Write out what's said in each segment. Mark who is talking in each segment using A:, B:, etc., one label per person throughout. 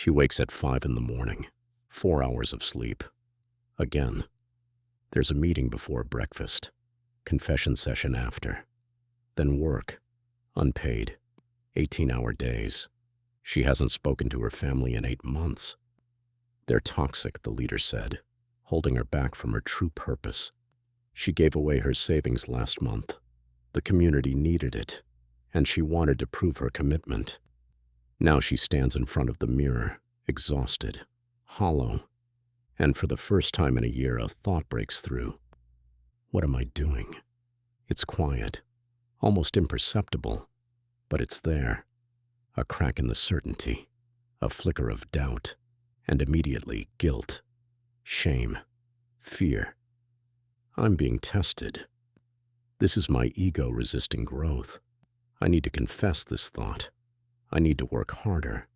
A: She wakes at 5 in the morning, 4 hours of sleep. Again. There's a meeting before breakfast, confession session after. Then work, unpaid, 18-hour days. She hasn't spoken to her family in 8 months. They're toxic, the leader said, holding her back from her true purpose. She gave away her savings last month. The community needed it, and she wanted to prove her commitment. Now she stands in front of the mirror, exhausted, hollow, and for the first time in a year, a thought breaks through. What am I doing? It's quiet, almost imperceptible, but it's there. A crack in the certainty, a flicker of doubt, and immediately guilt, shame, fear. I'm being tested. This is my ego resisting growth. I need to confess this thought. I need to work harder.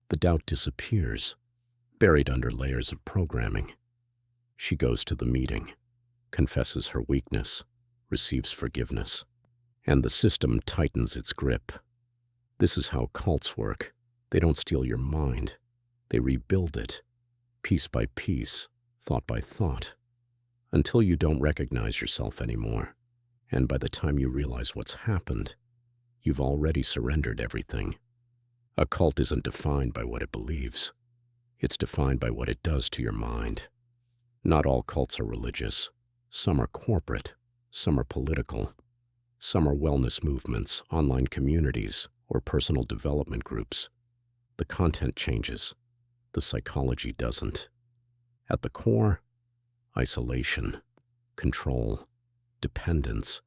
A: The doubt disappears, buried under layers of programming. She goes to the meeting, confesses her weakness, receives forgiveness, and the system tightens its grip. This is how cults work. They don't steal your mind. They rebuild it, piece by piece, thought by thought, until you don't recognize yourself anymore. And by the time you realize what's happened, you've already surrendered everything. A cult isn't defined by what it believes. It's defined by what it does to your mind. Not all cults are religious. Some are corporate. Some are political. Some are wellness movements, online communities, or personal development groups. The content changes. The psychology doesn't. At the core, isolation, control, dependence.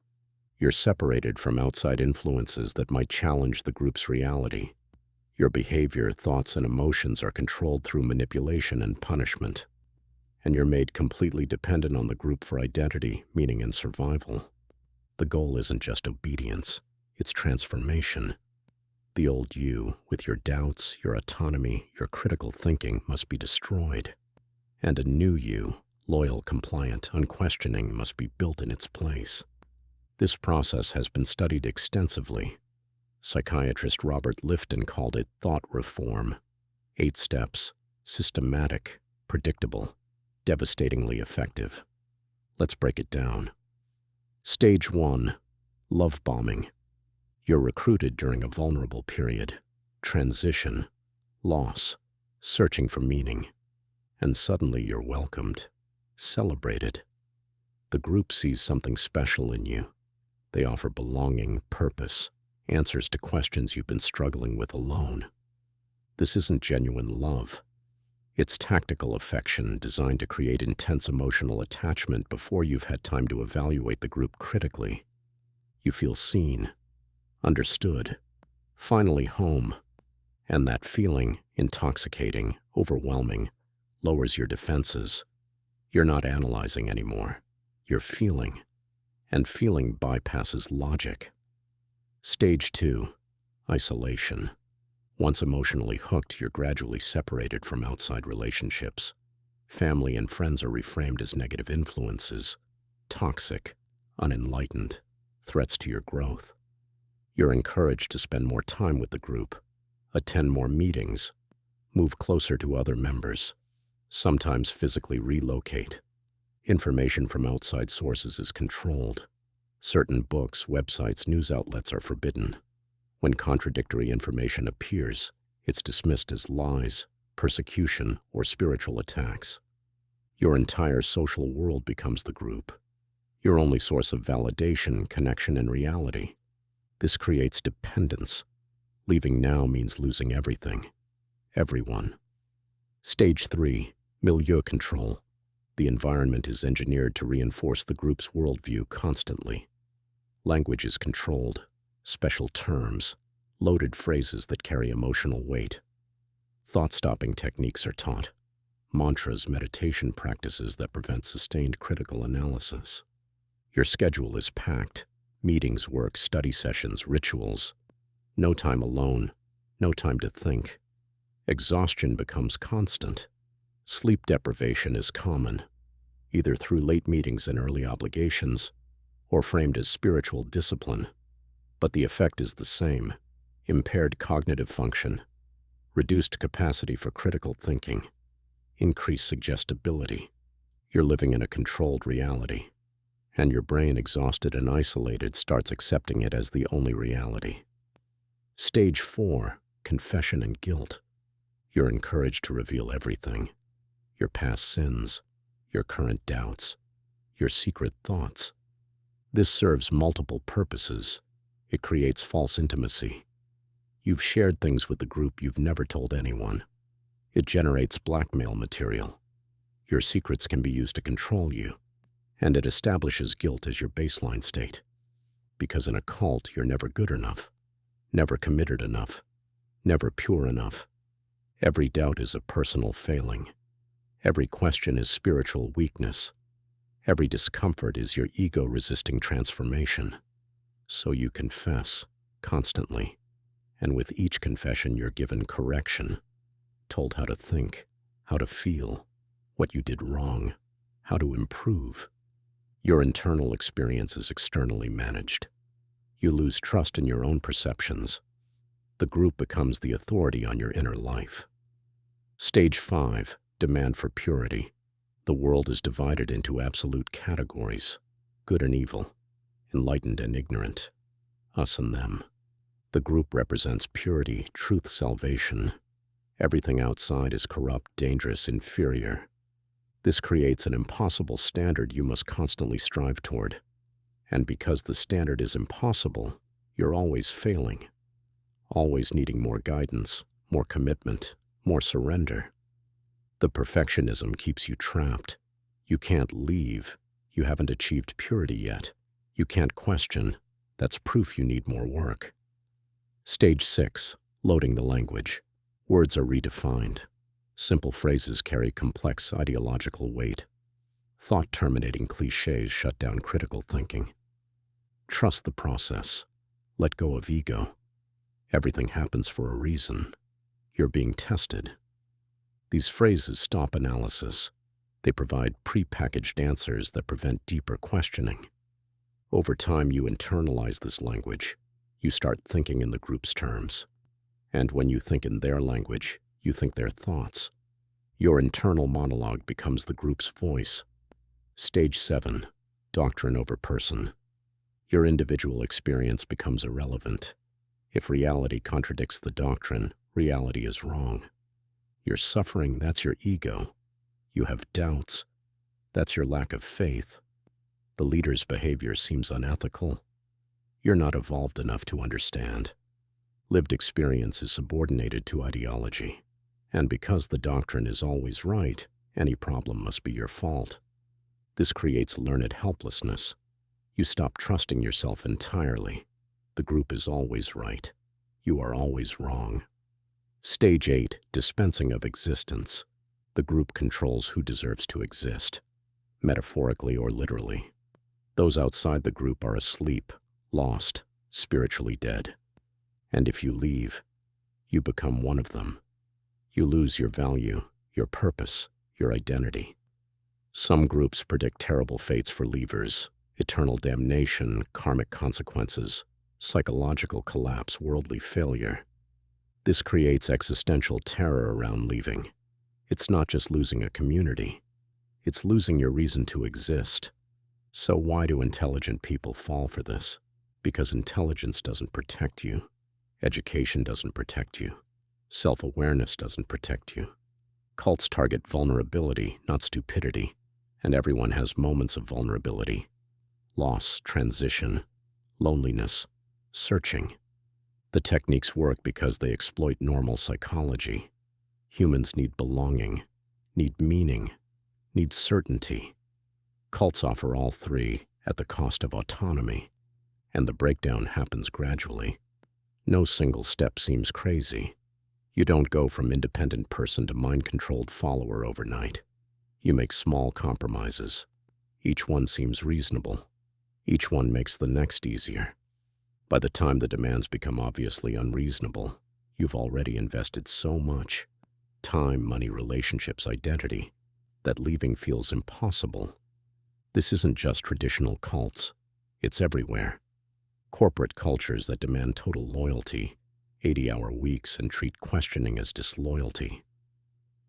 A: You're separated from outside influences that might challenge the group's reality. Your behavior, thoughts, and emotions are controlled through manipulation and punishment. And you're made completely dependent on the group for identity, meaning, and survival. The goal isn't just obedience, it's transformation. The old you, with your doubts, your autonomy, your critical thinking, must be destroyed. And a new you, loyal, compliant, unquestioning, must be built in its place. This process has been studied extensively. Psychiatrist Robert Lifton called it thought reform. 8 steps, systematic, predictable, devastatingly effective. Let's break it down. Stage 1, love bombing. You're recruited during a vulnerable period, transition, loss, searching for meaning, and suddenly you're welcomed, celebrated. The group sees something special in you. They offer belonging, purpose, answers to questions you've been struggling with alone. This isn't genuine love. It's tactical affection designed to create intense emotional attachment before you've had time to evaluate the group critically. You feel seen, understood, finally home. And that feeling, intoxicating, overwhelming, lowers your defenses. You're not analyzing anymore. You're feeling. And feeling bypasses logic. Stage 2, isolation. Once emotionally hooked, you're gradually separated from outside relationships. Family and friends are reframed as negative influences, toxic, unenlightened, threats to your growth. You're encouraged to spend more time with the group, attend more meetings, move closer to other members, sometimes physically relocate. Information from outside sources is controlled. Certain books, websites, news outlets are forbidden. When contradictory information appears, it's dismissed as lies, persecution, or spiritual attacks. Your entire social world becomes the group. Your only source of validation, connection, and reality. This creates dependence. Leaving now means losing everything. Everyone. Stage 3, milieu control. The environment is engineered to reinforce the group's worldview constantly. Language is controlled, special terms, loaded phrases that carry emotional weight. Thought-stopping techniques are taught, mantras, meditation practices that prevent sustained critical analysis. Your schedule is packed, meetings, work, study sessions, rituals. No time alone, no time to think. Exhaustion becomes constant. Sleep deprivation is common, either through late meetings and early obligations, or framed as spiritual discipline. But the effect is the same: impaired cognitive function, reduced capacity for critical thinking, increased suggestibility. You're living in a controlled reality, and your brain, exhausted and isolated, starts accepting it as the only reality. Stage 4, confession and guilt. You're encouraged to reveal everything: your past sins, your current doubts, your secret thoughts. This serves multiple purposes. It creates false intimacy. You've shared things with the group you've never told anyone. It generates blackmail material. Your secrets can be used to control you, and it establishes guilt as your baseline state. Because in a cult, you're never good enough, never committed enough, never pure enough. Every doubt is a personal failing. Every question is spiritual weakness. Every discomfort is your ego resisting transformation. So you confess constantly, and with each confession you're given correction, told how to think, how to feel, what you did wrong, how to improve. Your internal experience is externally managed. You lose trust in your own perceptions. The group becomes the authority on your inner life. Stage 5, demand for purity. The world is divided into absolute categories: good and evil, enlightened and ignorant, us and them. The group represents purity, truth, salvation. Everything outside is corrupt, dangerous, inferior. This creates an impossible standard you must constantly strive toward. And because the standard is impossible, you're always failing, always needing more guidance, more commitment, more surrender. The perfectionism keeps you trapped. You can't leave. You haven't achieved purity yet. You can't question. That's proof you need more work. Stage 6, loading the language. Words are redefined. Simple phrases carry complex ideological weight. Thought-terminating clichés shut down critical thinking. Trust the process. Let go of ego. Everything happens for a reason. You're being tested. These phrases stop analysis. They provide pre-packaged answers that prevent deeper questioning. Over time, you internalize this language. You start thinking in the group's terms. And when you think in their language, you think their thoughts. Your internal monologue becomes the group's voice. Stage 7, doctrine over person. Your individual experience becomes irrelevant. If reality contradicts the doctrine, reality is wrong. You're suffering, that's your ego. You have doubts, that's your lack of faith. The leader's behavior seems unethical. You're not evolved enough to understand. Lived experience is subordinated to ideology. And because the doctrine is always right, any problem must be your fault. This creates learned helplessness. You stop trusting yourself entirely. The group is always right. You are always wrong. Stage 8, dispensing of existence. The group controls who deserves to exist, metaphorically or literally. Those outside the group are asleep, lost, spiritually dead. And if you leave, you become one of them. You lose your value, your purpose, your identity. Some groups predict terrible fates for leavers: eternal damnation, karmic consequences, psychological collapse, worldly failure. This creates existential terror around leaving. It's not just losing a community. It's losing your reason to exist. So why do intelligent people fall for this? Because intelligence doesn't protect you. Education doesn't protect you. Self-awareness doesn't protect you. Cults target vulnerability, not stupidity. And everyone has moments of vulnerability: loss, transition, loneliness, searching. The techniques work because they exploit normal psychology. Humans need belonging, need meaning, need certainty. Cults offer all three at the cost of autonomy, and the breakdown happens gradually. No single step seems crazy. You don't go from independent person to mind-controlled follower overnight. You make small compromises. Each one seems reasonable. Each one makes the next easier. By the time the demands become obviously unreasonable, you've already invested so much time, money, relationships, identity that leaving feels impossible. This isn't just traditional cults. It's everywhere. Corporate cultures that demand total loyalty, 80-hour weeks and treat questioning as disloyalty.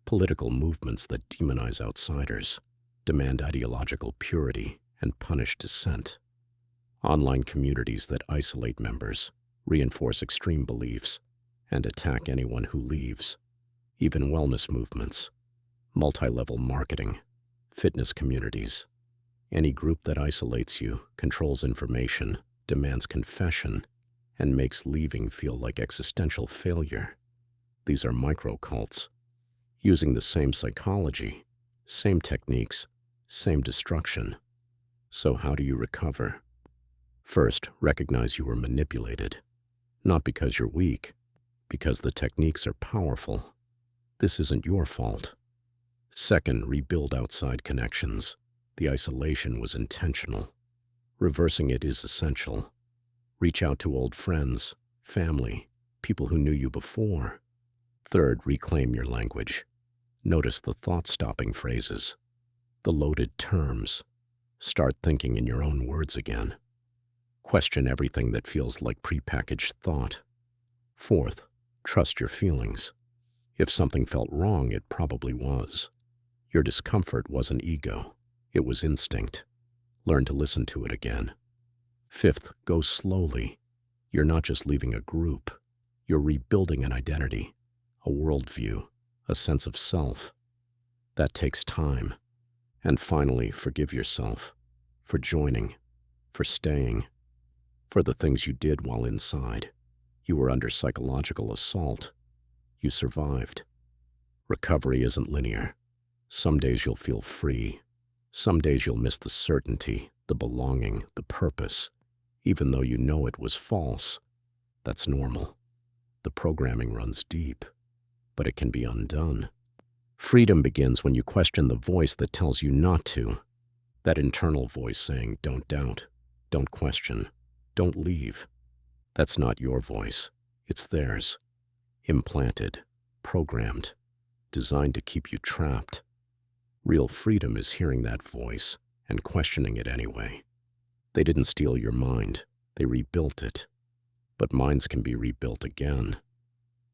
A: Political movements that demonize outsiders, demand ideological purity, and punish dissent. Online communities that isolate members, reinforce extreme beliefs, and attack anyone who leaves. Even wellness movements, multi-level marketing, fitness communities. Any group that isolates you, controls information, demands confession, and makes leaving feel like existential failure. These are micro-cults, using the same psychology, same techniques, same destruction. So how do you recover? First, recognize you were manipulated. Not because you're weak, because the techniques are powerful. This isn't your fault. Second, rebuild outside connections. The isolation was intentional. Reversing it is essential. Reach out to old friends, family, people who knew you before. Third, reclaim your language. Notice the thought-stopping phrases, the loaded terms. Start thinking in your own words again. Question everything that feels like prepackaged thought. Fourth, trust your feelings. If something felt wrong, it probably was. Your discomfort wasn't ego. It was instinct. Learn to listen to it again. Fifth, go slowly. You're not just leaving a group. You're rebuilding an identity, a worldview, a sense of self. That takes time. And finally, forgive yourself for joining, for staying, for the things you did while inside. You were under psychological assault. You survived. Recovery isn't linear. Some days you'll feel free. Some days you'll miss the certainty, the belonging, the purpose, even though you know it was false. That's normal. The programming runs deep, but it can be undone. Freedom begins when you question the voice that tells you not to. That internal voice saying, don't doubt, don't question, don't leave. That's not your voice. It's theirs. Implanted, programmed, designed to keep you trapped. Real freedom is hearing that voice and questioning it anyway. They didn't steal your mind. They rebuilt it. But minds can be rebuilt again.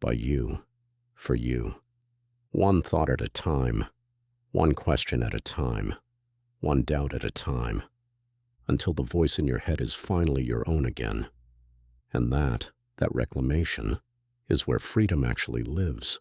A: By you. For you. One thought at a time. One question at a time. One doubt at a time. Until the voice in your head is finally your own again. And that reclamation, is where freedom actually lives.